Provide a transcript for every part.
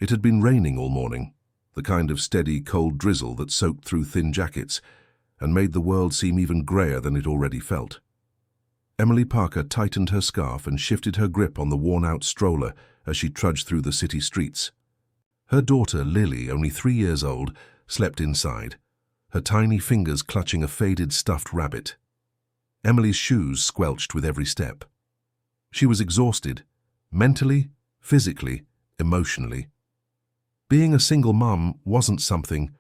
It had been raining all morning, the kind of steady, cold drizzle that soaked through thin jackets and made the world seem even greyer than it already felt. Emily Parker tightened her scarf and shifted her grip on the worn-out stroller as she trudged through the city streets. Her daughter, Lily, only 3 years old, slept inside, her tiny fingers clutching a faded stuffed rabbit. Emily's shoes squelched with every step. She was exhausted, mentally, physically, emotionally. Being a single mum wasn't something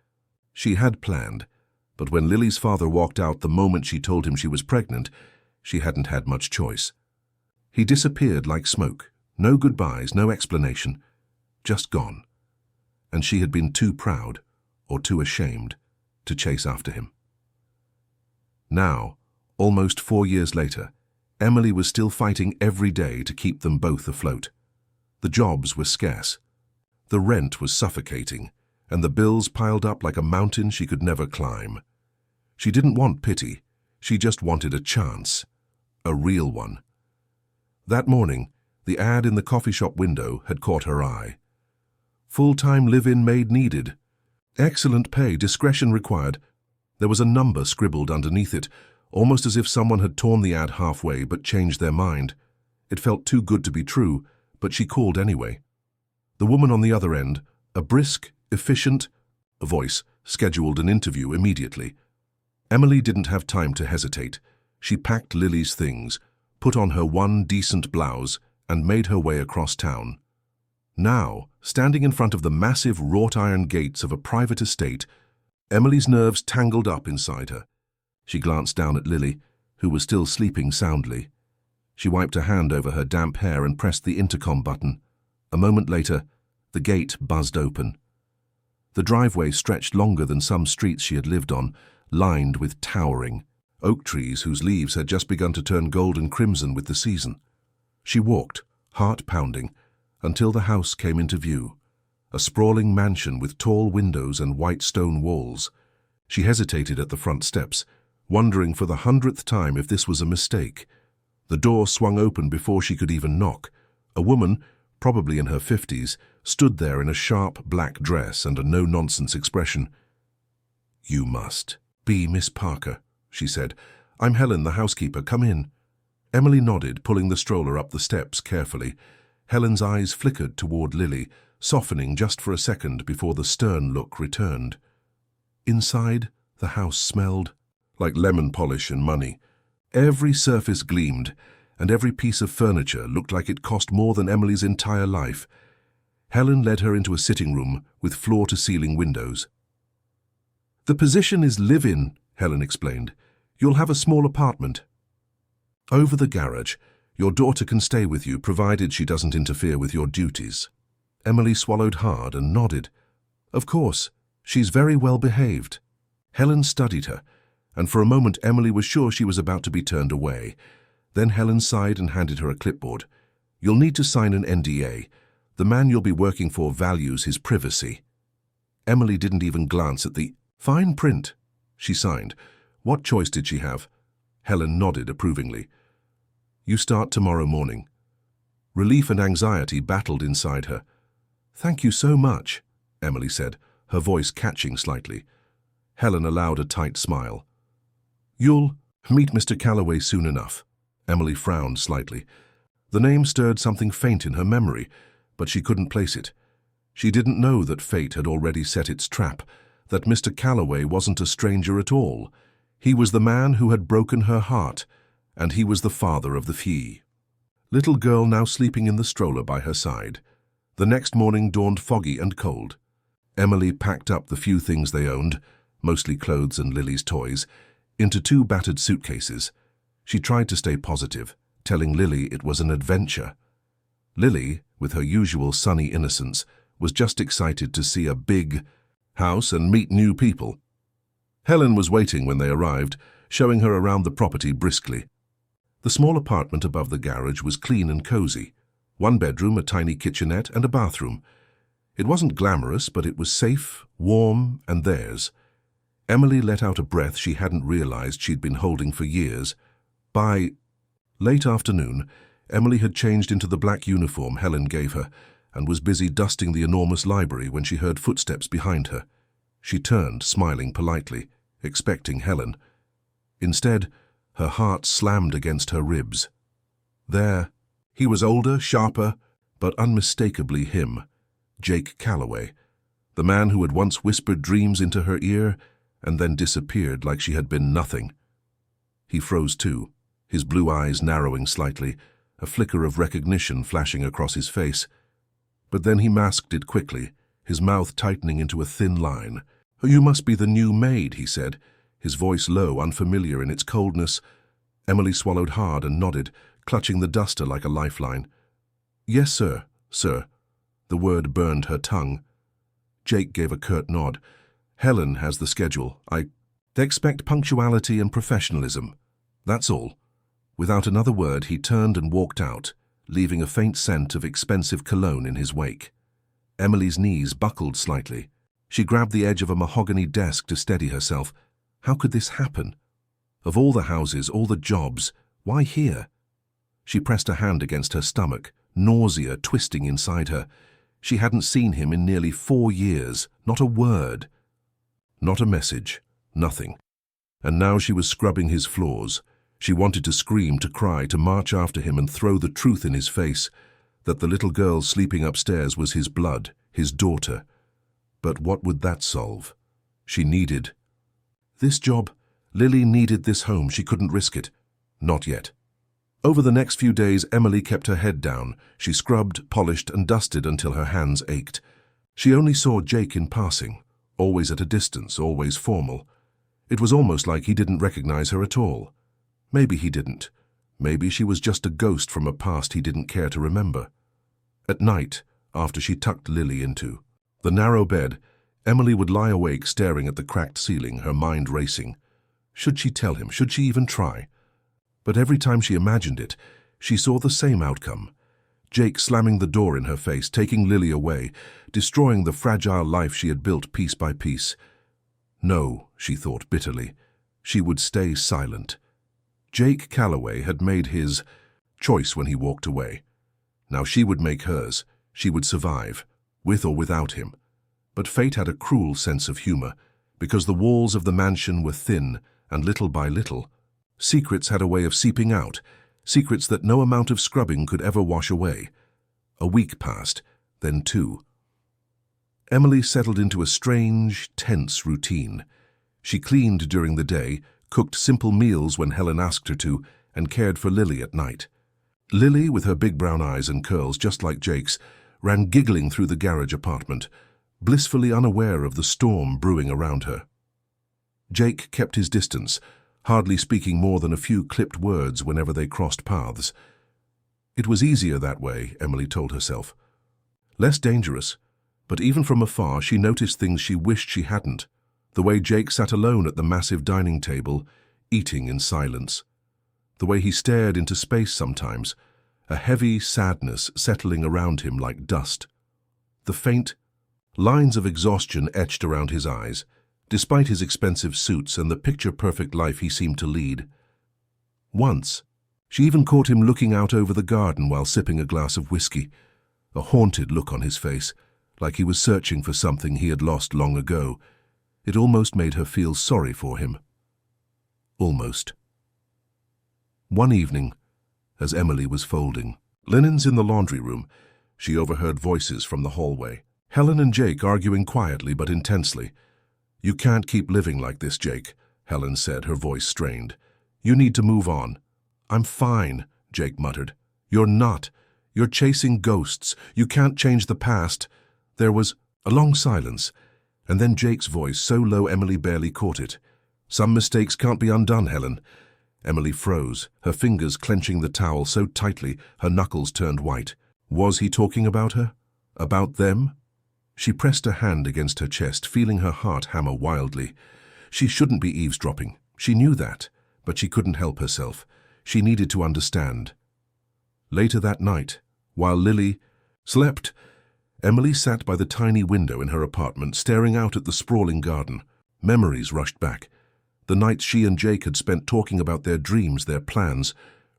she had planned, but when Lily's father walked out the moment she told him she was pregnant, she hadn't had much choice. He disappeared like smoke, no goodbyes, no explanation, just gone. And she had been too proud, or too ashamed, to chase after him. Now, almost 4 years later, Emily was still fighting every day to keep them both afloat. The jobs were scarce. The rent was suffocating, and the bills piled up like a mountain she could never climb. She didn't want pity, she just wanted a chance, a real one. That morning, the ad in the coffee shop window had caught her eye. Full-time live-in maid needed. Excellent pay, discretion required. There was a number scribbled underneath it, almost as if someone had torn the ad halfway but changed their mind. It felt too good to be true, but she called anyway. The woman on the other end, a brisk, efficient voice, scheduled an interview immediately. Emily didn't have time to hesitate. She packed Lily's things, put on her one decent blouse, and made her way across town. Now, standing in front of the massive wrought-iron gates of a private estate, Emily's nerves tangled up inside her. She glanced down at Lily, who was still sleeping soundly. She wiped a hand over her damp hair and pressed the intercom button. A moment later, the gate buzzed open. The driveway stretched longer than some streets she had lived on, lined with towering oak trees whose leaves had just begun to turn golden crimson with the season. She walked, heart pounding, until the house came into view, a sprawling mansion with tall windows and white stone walls. She hesitated at the front steps, wondering for the 100th time if this was a mistake. The door swung open before she could even knock. A woman, probably in her 50s, stood there in a sharp black dress and a no-nonsense expression. "You must be Miss Parker," she said. "I'm Helen, the housekeeper. Come in." Emily nodded, pulling the stroller up the steps carefully. Helen's eyes flickered toward Lily, softening just for a second before the stern look returned. Inside, the house smelled like lemon polish and money. Every surface gleamed, and every piece of furniture looked like it cost more than Emily's entire life. Helen led her into a sitting room with floor-to-ceiling windows. "The position is live-in," Helen explained. "You'll have a small apartment over the garage. Your daughter can stay with you, provided she doesn't interfere with your duties." Emily swallowed hard and nodded. "Of course, she's very well behaved." Helen studied her, and for a moment Emily was sure she was about to be turned away. Then Helen sighed and handed her a clipboard. "You'll need to sign an NDA. The man you'll be working for values his privacy." Emily didn't even glance at the fine print. She signed. What choice did she have? Helen nodded approvingly. "You start tomorrow morning." Relief and anxiety battled inside her. "Thank you so much," Emily said, her voice catching slightly. Helen allowed a tight smile. "You'll meet Mr. Calloway soon enough." Emily frowned slightly. The name stirred something faint in her memory, but she couldn't place it. She didn't know that fate had already set its trap, that Mr. Calloway wasn't a stranger at all. He was the man who had broken her heart, and he was the father of the Fee. Little girl now sleeping in the stroller by her side. The next morning dawned foggy and cold. Emily packed up the few things they owned, mostly clothes and Lily's toys, into 2 battered suitcases. She tried to stay positive, telling Lily it was an adventure. Lily, with her usual sunny innocence, was just excited to see a big house and meet new people. Helen was waiting when they arrived, showing her around the property briskly. The small apartment above the garage was clean and cozy. 1 bedroom, a tiny kitchenette, and a bathroom. It wasn't glamorous, but it was safe, warm, and theirs. Emily let out a breath she hadn't realized she'd been holding for years. By late afternoon, Emily had changed into the black uniform Helen gave her, and was busy dusting the enormous library when she heard footsteps behind her. She turned, smiling politely, expecting Helen. Instead, her heart slammed against her ribs. There, he was older, sharper, but unmistakably him, Jake Calloway, the man who had once whispered dreams into her ear and then disappeared like she had been nothing. He froze too, his blue eyes narrowing slightly, a flicker of recognition flashing across his face. But then he masked it quickly, his mouth tightening into a thin line. "Oh, you must be the new Maid," he said, his voice low, unfamiliar in its coldness. Emily swallowed hard and nodded, clutching the duster like a lifeline. "Yes, sir, sir." The word burned her tongue. Jake gave a curt nod. "Helen has the schedule. They expect punctuality and professionalism. That's all." Without another word, he turned and walked out, leaving a faint scent of expensive cologne in his wake. Emily's knees buckled slightly. She grabbed the edge of a mahogany desk to steady herself. How could this happen? Of all the houses, all the jobs, why here? She pressed a hand against her stomach, nausea twisting inside her. She hadn't seen him in nearly 4 years, not a word. Not a message, nothing. And now she was scrubbing his floors. She wanted to scream, to cry, to march after him and throw the truth in his face, that the little girl sleeping upstairs was his blood, his daughter. But what would that solve? She needed this job. Lily needed this home. She couldn't risk it. Not yet. Over the next few days, Emily kept her head down. She scrubbed, polished, and dusted until her hands ached. She only saw Jake in passing, always at a distance, always formal. It was almost like he didn't recognize her at all. Maybe he didn't. Maybe she was just a ghost from a past he didn't care to remember. At night, after she tucked Lily into the narrow bed, Emily would lie awake staring at the cracked ceiling, her mind racing. Should she tell him? Should she even try? But every time she imagined it, she saw the same outcome. Jake slamming the door in her face, taking Lily away, destroying the fragile life she had built piece by piece. No, she thought bitterly. She would stay silent. Jake Calloway had made his choice when he walked away. Now she would make hers. She would survive, with or without him. But fate had a cruel sense of humor, because the walls of the mansion were thin, and little by little, secrets had a way of seeping out, secrets that no amount of scrubbing could ever wash away. A week passed, then 2. Emily settled into a strange, tense routine. She cleaned during the day, cooked simple meals when Helen asked her to, and cared for Lily at night. Lily, with her big brown eyes and curls just like Jake's, ran giggling through the garage apartment, blissfully unaware of the storm brewing around her. Jake kept his distance, hardly speaking more than a few clipped words whenever they crossed paths. It was easier that way, Emily told herself. Less dangerous, but even from afar she noticed things she wished she hadn't. The way Jake sat alone at the massive dining table, eating in silence. The way he stared into space sometimes, a heavy sadness settling around him like dust. The faint lines of exhaustion etched around his eyes, despite his expensive suits and the picture-perfect life he seemed to lead. Once, she even caught him looking out over the garden while sipping a glass of whiskey, a haunted look on his face, like he was searching for something he had lost long ago. It almost made her feel sorry for him. Almost. One evening, as Emily was folding linens in the laundry room, she overheard voices from the hallway. Helen and Jake arguing quietly but intensely. "You can't keep living like this, Jake," Helen said, her voice strained. "You need to move on." "I'm fine," Jake muttered. "You're not. You're chasing ghosts. You can't change the past." There was a long silence, and then Jake's voice, so low Emily barely caught it. "Some mistakes can't be undone, Helen." Emily froze, her fingers clenching the towel so tightly her knuckles turned white. Was he talking about her? About them? She pressed a hand against her chest, feeling her heart hammer wildly. She shouldn't be eavesdropping. She knew that, but she couldn't help herself. She needed to understand. Later that night, while Lily slept, Emily sat by the tiny window in her apartment, staring out at the sprawling garden. Memories rushed back. The nights she and Jake had spent talking about their dreams, their plans,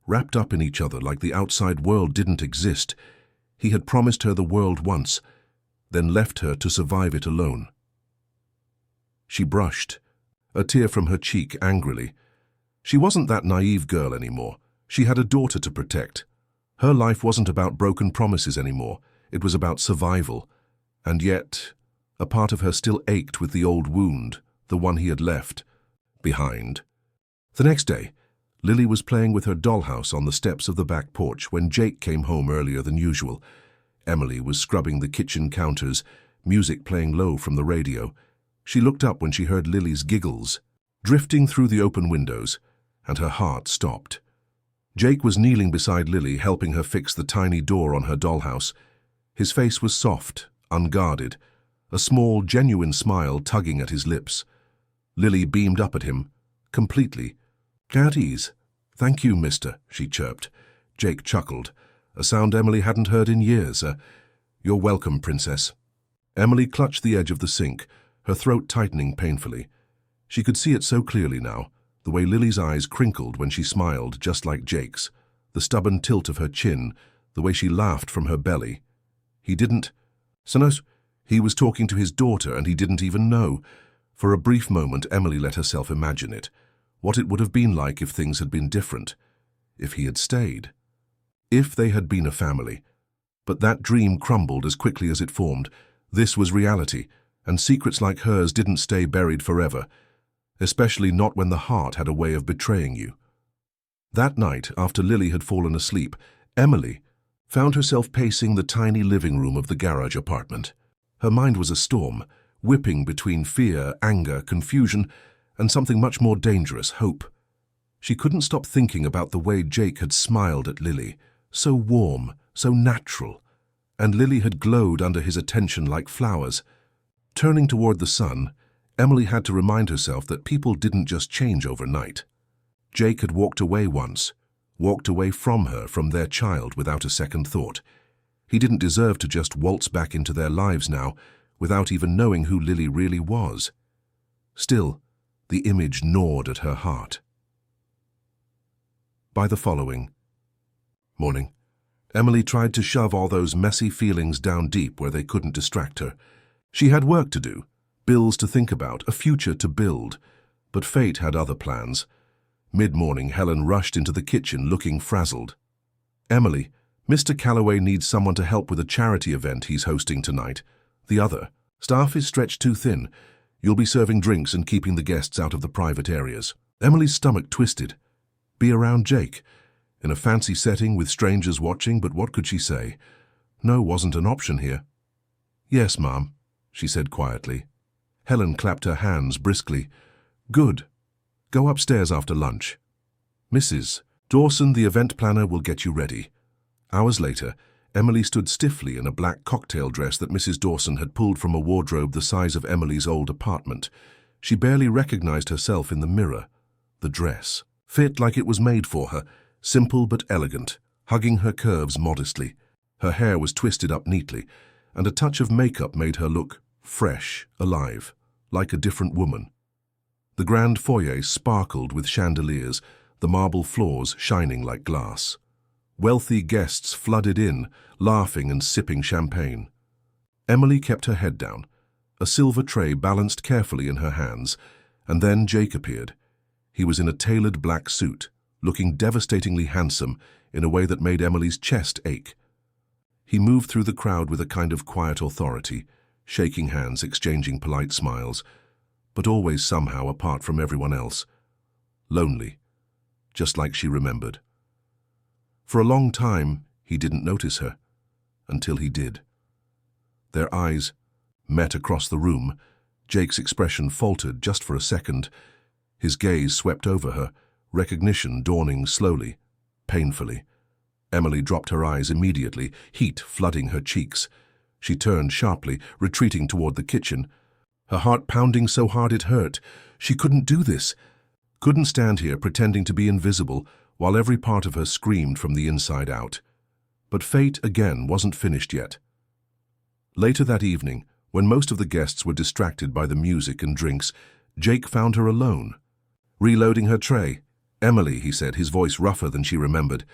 wrapped up in each other like the outside world didn't exist. He had promised her the world once, then left her to survive it alone. She brushed, a tear from her cheek angrily. She wasn't that naive girl anymore. She had a daughter to protect. Her life wasn't about broken promises anymore. It was about survival. And yet, a part of her still ached with the old wound, the one he had left behind. The next day, Lily was playing with her dollhouse on the steps of the back porch when Jake came home earlier than usual. Emily was scrubbing the kitchen counters, music playing low from the radio. She looked up when she heard Lily's giggles, drifting through the open windows, and her heart stopped. Jake was kneeling beside Lily, helping her fix the tiny door on her dollhouse. His face was soft, unguarded, a small, genuine smile tugging at his lips. Lily beamed up at him, completely. "At ease. Thank you, mister," she chirped. Jake chuckled, a sound Emily hadn't heard in years. "You're welcome, princess." Emily clutched the edge of the sink, her throat tightening painfully. She could see it so clearly now, the way Lily's eyes crinkled when she smiled, just like Jake's, the stubborn tilt of her chin, the way she laughed from her belly. He didn't... Sonos, he was talking to his daughter and he didn't even know. For a brief moment, Emily let herself imagine it, what it would have been like if things had been different, if he had stayed, if they had been a family. But that dream crumbled as quickly as it formed. This was reality, and secrets like hers didn't stay buried forever, especially not when the heart had a way of betraying you. That night, after Lily had fallen asleep, Emily found herself pacing the tiny living room of the garage apartment. Her mind was a storm, whipping between fear, anger, confusion, and something much more dangerous, hope. She couldn't stop thinking about the way Jake had smiled at Lily, so warm, so natural, and Lily had glowed under his attention like flowers. Turning toward the sun, Emily had to remind herself that people didn't just change overnight. Jake had walked away once, walked away from her, from their child, without a second thought. He didn't deserve to just waltz back into their lives now, without even knowing who Lily really was. Still, the image gnawed at her heart. By the following morning, Emily tried to shove all those messy feelings down deep where they couldn't distract her. She had work to do, bills to think about, a future to build, but fate had other plans. Mid-morning, Helen rushed into the kitchen looking frazzled. "Emily, Mr. Calloway needs someone to help with a charity event he's hosting tonight. The other staff is stretched too thin. You'll be serving drinks and keeping the guests out of the private areas." Emily's stomach twisted. Be around Jake, in a fancy setting with strangers watching, but what could she say? No wasn't an option here. "Yes, Ma'am," she said quietly. Helen clapped her hands briskly. "Good. Go upstairs after lunch. Mrs. Dawson, the event planner, will get you ready." Hours later, Emily stood stiffly in a black cocktail dress that Mrs. Dawson had pulled from a wardrobe the size of Emily's old apartment. She barely recognized herself in the mirror. The dress fit like it was made for her, simple but elegant, hugging her curves modestly. Her hair was twisted up neatly, and a touch of makeup made her look fresh, alive, like a different woman. The grand foyer sparkled with chandeliers, the marble floors shining like glass. Wealthy guests flooded in, laughing and sipping champagne. Emily kept her head down, a silver tray balanced carefully in her hands, and then Jake appeared. He was in a tailored black suit, looking devastatingly handsome in a way that made Emily's chest ache. He moved through the crowd with a kind of quiet authority, shaking hands, exchanging polite smiles, but always somehow apart from everyone else. Lonely, just like she remembered. For a long time, he didn't notice her, until he did. Their eyes met across the room. Jake's expression faltered just for a second. His gaze swept over her, recognition dawning slowly, painfully. Emily dropped her eyes immediately, heat flooding her cheeks. She turned sharply, retreating toward the kitchen. Her heart pounding so hard it hurt. She couldn't do this. Couldn't stand here pretending to be invisible, while every part of her screamed from the inside out. But fate, again, wasn't finished yet. Later that evening, when most of the guests were distracted by the music and drinks, Jake found her alone. Reloading her tray. "Emily," he said, his voice rougher than she remembered.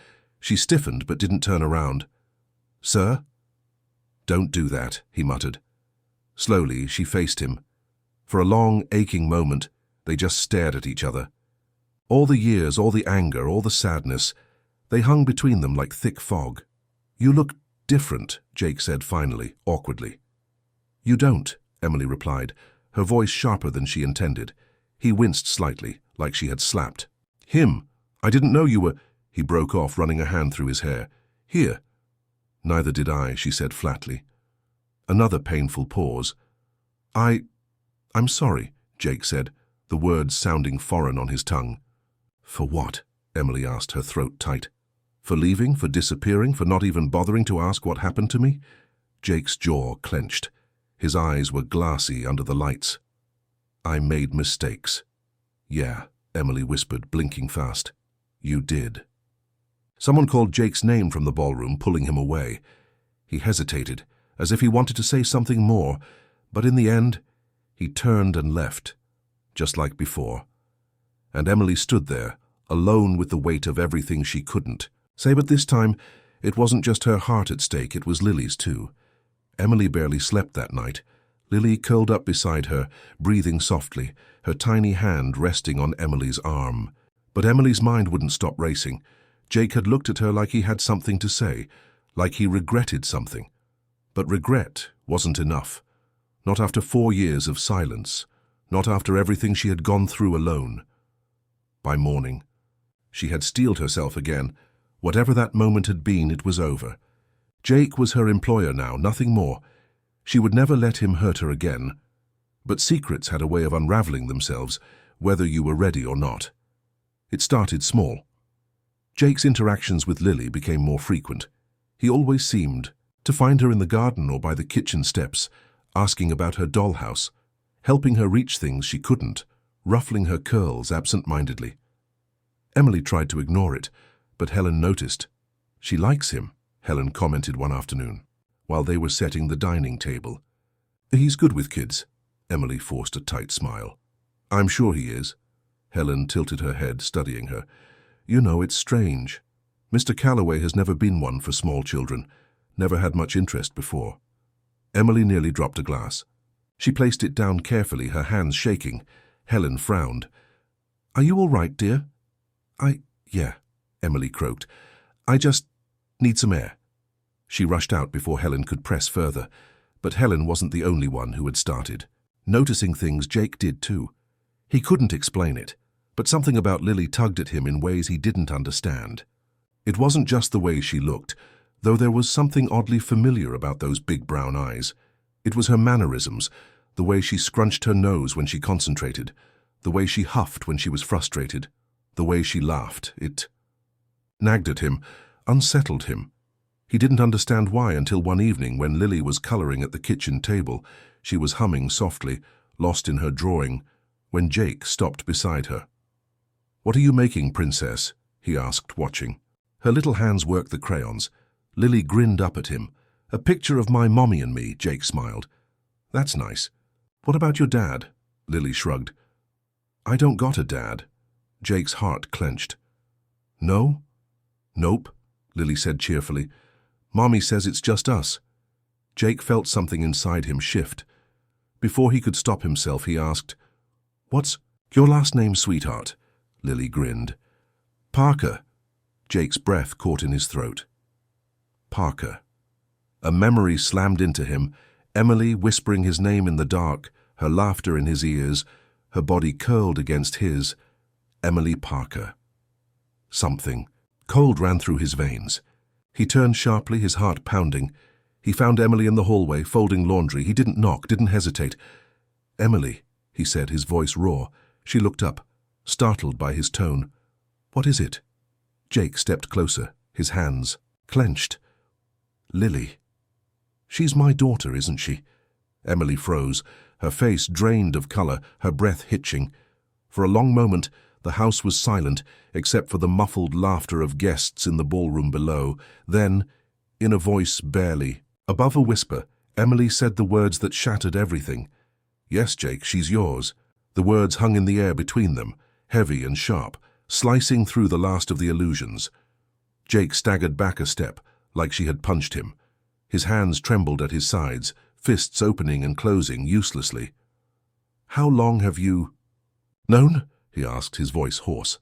She stiffened but didn't turn around. "Sir?" "Don't do that," he muttered. Slowly, she faced him. For a long, aching moment, they just stared at each other. All the years, all the anger, all the sadness, they hung between them like thick fog. "You look different," Jake said finally, awkwardly. "You don't," Emily replied, her voice sharper than she intended. He winced slightly, like she had slapped. "Him? I didn't know you were—" He broke off, running a hand through his hair. "Here." "Neither did I," she said flatly. Another painful pause. I'm sorry," Jake said, the words sounding foreign on his tongue. "For what?" Emily asked, her throat tight. "For leaving, for disappearing, for not even bothering to ask what happened to me?" Jake's jaw clenched. His eyes were glassy under the lights. "I made mistakes." "Yeah," Emily whispered, blinking fast. "You did." Someone called Jake's name from the ballroom, pulling him away. He hesitated, as if he wanted to say something more, but in the end, he turned and left, just like before. And Emily stood there, alone with the weight of everything she couldn't say. But this time, it wasn't just her heart at stake, it was Lily's too. Emily barely slept that night. Lily curled up beside her, breathing softly, her tiny hand resting on Emily's arm. But Emily's mind wouldn't stop racing. Jake had looked at her like he had something to say, like he regretted something. But regret wasn't enough. Not after 4 years of silence. Not after everything she had gone through alone. By morning, she had steeled herself again. Whatever that moment had been, it was over. Jake was her employer now, nothing more. She would never let him hurt her again. But secrets had a way of unraveling themselves, whether you were ready or not. It started small. Jake's interactions with Lily became more frequent. He always seemed to find her in the garden or by the kitchen steps, asking about her dollhouse, helping her reach things she couldn't, ruffling her curls absent-mindedly. Emily tried to ignore it, but Helen noticed. "She likes him," Helen commented one afternoon, while they were setting the dining table. "He's good with kids." Emily forced a tight smile. "I'm sure he is." Helen tilted her head, studying her. "You know, it's strange. Mr. Calloway has never been one for small children, never had much interest before." Emily nearly dropped a glass. She placed it down carefully, her hands shaking. Helen frowned. "Are you all right, dear?" Yeah," Emily croaked. "I just need some air." She rushed out before Helen could press further, but Helen wasn't the only one who had started. Noticing things, Jake did too. He couldn't explain it, but something about Lily tugged at him in ways he didn't understand. It wasn't just the way she looked, though there was something oddly familiar about those big brown eyes. It was her mannerisms, the way she scrunched her nose when she concentrated, the way she huffed when she was frustrated, the way she laughed. It nagged at him, unsettled him. He didn't understand why until one evening when Lily was coloring at the kitchen table. She was humming softly, lost in her drawing, when Jake stopped beside her. "What are you making, Princess?" he asked, watching. Her little hands worked the crayons. Lily grinned up at him. "A picture of my mommy and me," Jake smiled. "That's nice. What about your dad?" Lily shrugged. "I don't got a dad." Jake's heart clenched. "No?" "Nope," Lily said cheerfully. "Mommy says it's just us." Jake felt something inside him shift. Before he could stop himself, he asked, "What's your last name, sweetheart?" Lily grinned. "Parker." Jake's breath caught in his throat. Parker. A memory slammed into him, Emily whispering his name in the dark, her laughter in his ears, her body curled against his. Emily Parker. Something cold ran through his veins. He turned sharply, his heart pounding. He found Emily in the hallway, folding laundry. He didn't knock, didn't hesitate. "Emily," he said, his voice raw. She looked up, startled by his tone. "What is it?" Jake stepped closer, his hands clenched. "Lily. She's my daughter, isn't she?" Emily froze, her face drained of color, her breath hitching. For a long moment, the house was silent, except for the muffled laughter of guests in the ballroom below. Then, in a voice barely above a whisper, Emily said the words that shattered everything. "Yes, Jake, she's yours." The words hung in the air between them, heavy and sharp, slicing through the last of the illusions. Jake staggered back a step, like she had punched him. His hands trembled at his sides, fists opening and closing uselessly. "How long have you known?" he asked, his voice hoarse.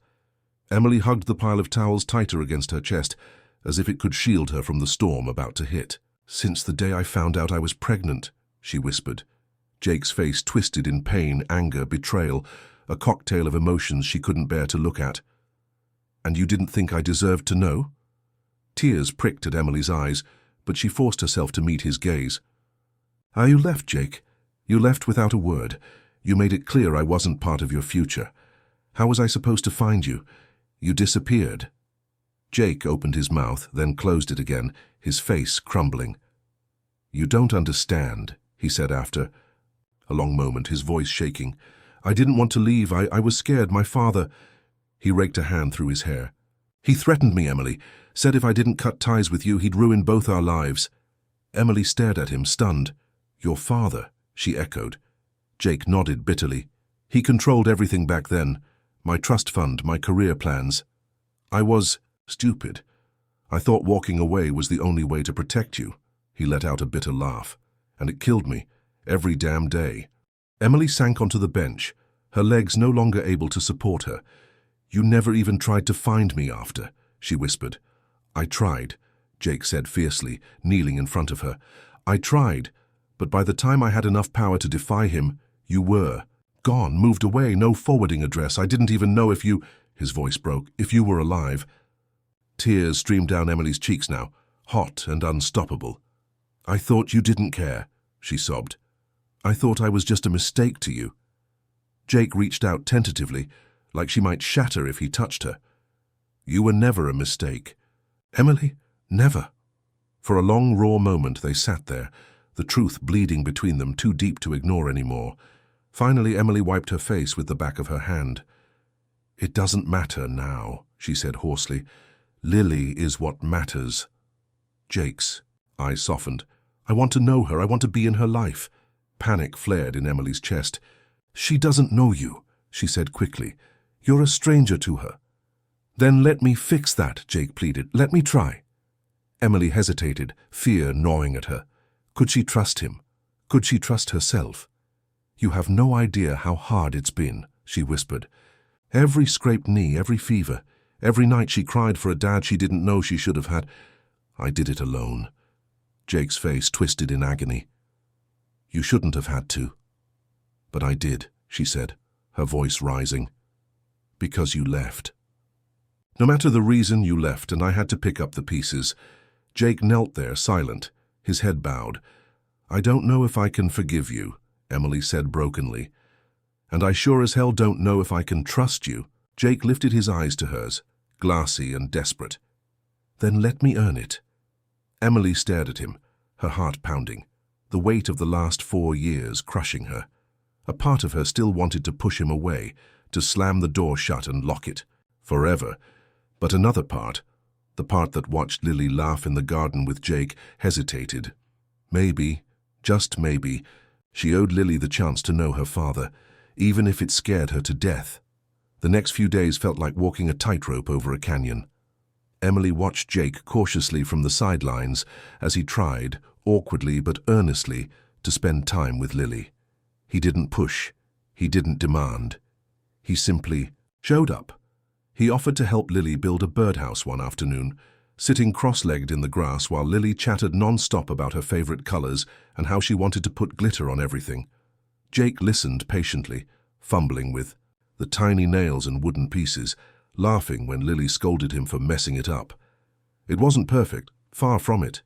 Emily hugged the pile of towels tighter against her chest, as if it could shield her from the storm about to hit. "Since the day I found out I was pregnant," she whispered. Jake's face twisted in pain, anger, betrayal, a cocktail of emotions she couldn't bear to look at. "And you didn't think I deserved to know?" Tears pricked at Emily's eyes, but she forced herself to meet his gaze. "You left, Jake. You left without a word. You made it clear I wasn't part of your future. How was I supposed to find you? You disappeared." Jake opened his mouth, then closed it again, his face crumbling. "You don't understand," he said after a long moment, his voice shaking. "I didn't want to leave. I was scared. My father—" He raked a hand through his hair. "He threatened me, Emily. Said if I didn't cut ties with you, he'd ruin both our lives." Emily stared at him, stunned. "Your father," she echoed. Jake nodded bitterly. "He controlled everything back then. My trust fund, my career plans. I was stupid. I thought walking away was the only way to protect you." He let out a bitter laugh. "And it killed me. Every damn day." Emily sank onto the bench, her legs no longer able to support her. "You never even tried to find me after," she whispered. "I tried," Jake said fiercely, kneeling in front of her. "I tried, but by the time I had enough power to defy him, you were gone, moved away, no forwarding address. I didn't even know if you—" his voice broke, "if you were alive." Tears streamed down Emily's cheeks now, hot and unstoppable. "I thought you didn't care," she sobbed. "I thought I was just a mistake to you." Jake reached out tentatively, like she might shatter if he touched her. "You were never a mistake. Emily, never." For a long, raw moment they sat there, the truth bleeding between them, too deep to ignore anymore. Finally, Emily wiped her face with the back of her hand. "It doesn't matter now," she said hoarsely. "Lily is what matters." Jake's eyes softened. "I want to know her. I want to be in her life." Panic flared in Emily's chest. "She doesn't know you," she said quickly. "You're a stranger to her." "Then let me fix that," Jake pleaded. "Let me try." Emily hesitated, fear gnawing at her. Could she trust him? Could she trust herself? "You have no idea how hard it's been," she whispered. "Every scraped knee, every fever, every night she cried for a dad she didn't know she should have had. I did it alone." Jake's face twisted in agony. "You shouldn't have had to." "But I did," she said, her voice rising. "Because you left." "No matter the reason, you left, and I had to pick up the pieces." Jake knelt there, silent, his head bowed. "I don't know if I can forgive you," Emily said brokenly. "And I sure as hell don't know if I can trust you." Jake lifted his eyes to hers, glassy and desperate. "Then let me earn it." Emily stared at him, her heart pounding, the weight of the last 4 years crushing her. A part of her still wanted to push him away, to slam the door shut and lock it, forever. But another part, the part that watched Lily laugh in the garden with Jake, hesitated. Maybe, just maybe, she owed Lily the chance to know her father, even if it scared her to death. The next few days felt like walking a tightrope over a canyon. Emily watched Jake cautiously from the sidelines as he tried, awkwardly but earnestly, to spend time with Lily. He didn't push. He didn't demand. He simply showed up. He offered to help Lily build a birdhouse one afternoon, sitting cross-legged in the grass while Lily chattered non-stop about her favorite colors and how she wanted to put glitter on everything. Jake listened patiently, fumbling with the tiny nails and wooden pieces, laughing when Lily scolded him for messing it up. It wasn't perfect, far from it,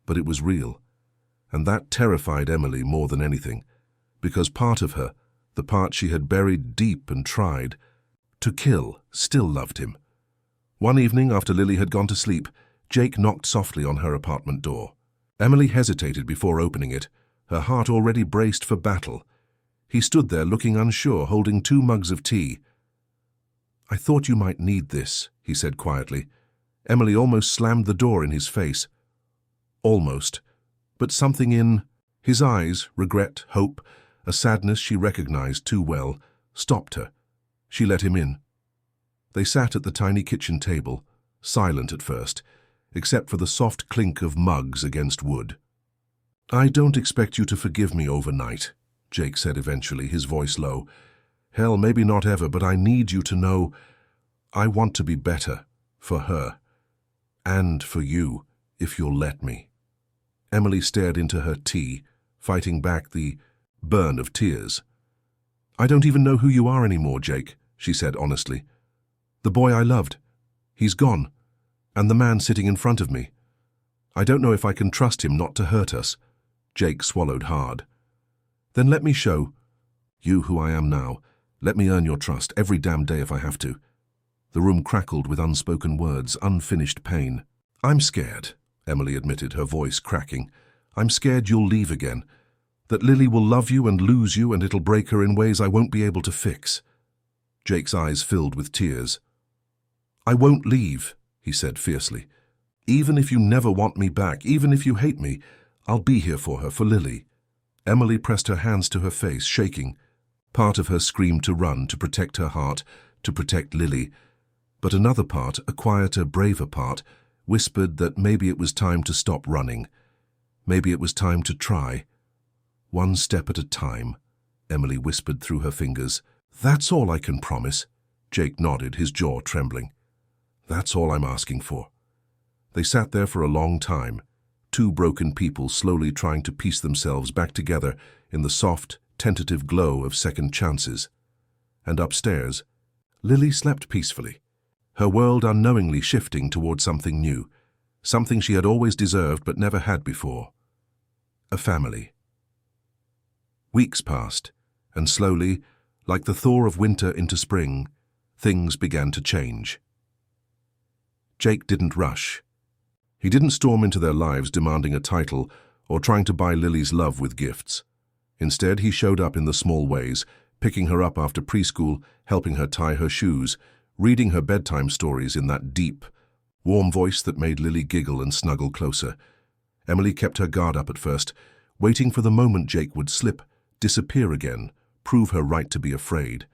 but it was real. And that terrified Emily more than anything, because part of her, the part she had buried deep and tried to kill, still loved him. One evening after Lily had gone to sleep, Jake knocked softly on her apartment door. Emily hesitated before opening it, her heart already braced for battle. He stood there looking unsure, holding 2 mugs of tea. "I thought you might need this," he said quietly. Emily almost slammed the door in his face. Almost. But something in his eyes, regret, hope, a sadness she recognized too well, stopped her. She let him in. They sat at the tiny kitchen table, silent at first. except for the soft clink of mugs against wood. "I don't expect you to forgive me overnight," Jake said eventually, his voice low. "Hell, maybe not ever, but I need you to know I want to be better for her. And for you, if you'll let me." Emily stared into her tea, fighting back the burn of tears. "I don't even know who you are anymore, Jake," she said honestly. "The boy I loved, he's gone, and the man sitting in front of me. I don't know if I can trust him not to hurt us." Jake swallowed hard. "Then let me show you who I am now. Let me earn your trust every damn day if I have to." The room crackled with unspoken words, unfinished pain. "I'm scared," Emily admitted, her voice cracking. "I'm scared you'll leave again, that Lily will love you and lose you, and it'll break her in ways I won't be able to fix." Jake's eyes filled with tears. "I won't leave," he said fiercely. "Even if you never want me back, even if you hate me, I'll be here for her, for Lily." Emily pressed her hands to her face, shaking. Part of her screamed to run, to protect her heart, to protect Lily. But another part, a quieter, braver part, whispered that maybe it was time to stop running. Maybe it was time to try. "One step at a time," Emily whispered through her fingers. "That's all I can promise." Jake nodded, his jaw trembling. "That's all I'm asking for." They sat there for a long time, two broken people slowly trying to piece themselves back together in the soft, tentative glow of second chances. And upstairs, Lily slept peacefully, her world unknowingly shifting toward something new, something she had always deserved but never had before. A family. Weeks passed, and slowly, like the thaw of winter into spring, things began to change. Jake didn't rush. He didn't storm into their lives demanding a title or trying to buy Lily's love with gifts. Instead, he showed up in the small ways, picking her up after preschool, helping her tie her shoes, reading her bedtime stories in that deep, warm voice that made Lily giggle and snuggle closer. Emily kept her guard up at first, waiting for the moment Jake would slip, disappear again, prove her right to be afraid.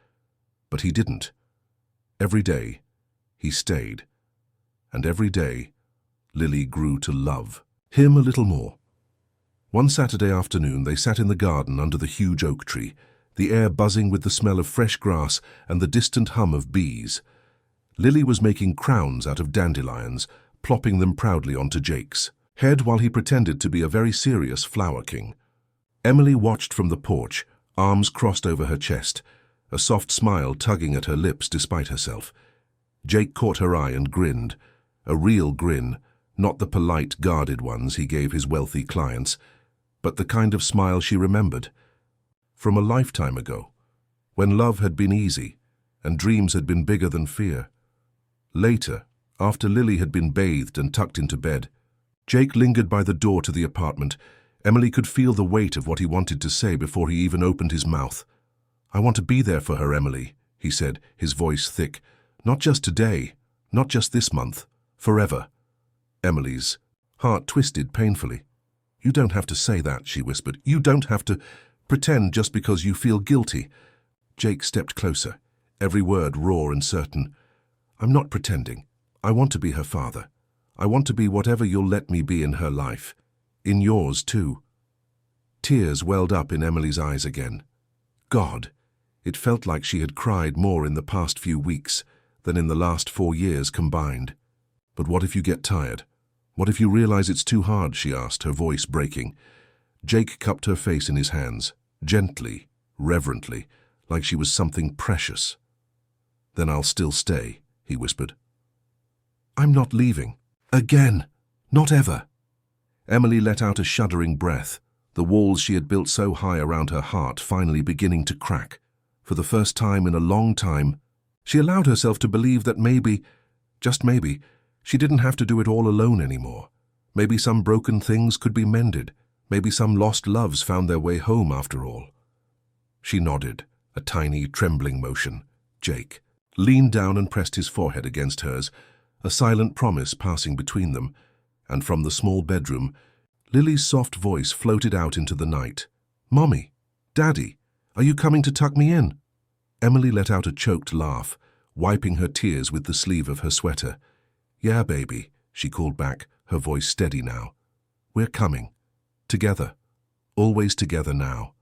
But he didn't. Every day, he stayed. And every day, Lily grew to love him a little more. One Saturday afternoon, they sat in the garden under the huge oak tree, the air buzzing with the smell of fresh grass and the distant hum of bees. Lily was making crowns out of dandelions, plopping them proudly onto Jake's head while he pretended to be a very serious flower king. Emily watched from the porch, arms crossed over her chest, a soft smile tugging at her lips despite herself. Jake caught her eye and grinned, a real grin, not the polite, guarded ones he gave his wealthy clients, but the kind of smile she remembered. From a lifetime ago, when love had been easy and dreams had been bigger than fear. Later, after Lily had been bathed and tucked into bed, Jake lingered by the door to the apartment. Emily could feel the weight of what he wanted to say before he even opened his mouth. "I want to be there for her, Emily," he said, his voice thick. "Not just today, not just this month, forever." Emily's heart twisted painfully. "You don't have to say that," she whispered. "You don't have to pretend just because you feel guilty." Jake stepped closer, every word raw and certain. "I'm not pretending. I want to be her father. I want to be whatever you'll let me be in her life. In yours, too." Tears welled up in Emily's eyes again. God, it felt like she had cried more in the past few weeks than in the last 4 years combined. "But what if you get tired? What if you realize it's too hard?" she asked, her voice breaking. Jake cupped her face in his hands, gently, reverently, like she was something precious. "Then I'll still stay," he whispered. "I'm not leaving. Again. Not ever." Emily let out a shuddering breath, the walls she had built so high around her heart finally beginning to crack. For the first time in a long time, she allowed herself to believe that maybe, just maybe, she didn't have to do it all alone anymore. Maybe some broken things could be mended. Maybe some lost loves found their way home after all. She nodded, a tiny, trembling motion. Jake leaned down and pressed his forehead against hers, a silent promise passing between them, and from the small bedroom, Lily's soft voice floated out into the night. "Mommy, Daddy, are you coming to tuck me in?" Emily let out a choked laugh, wiping her tears with the sleeve of her sweater. "Yeah, baby," she called back, her voice steady now. We're coming. Together. Always together now.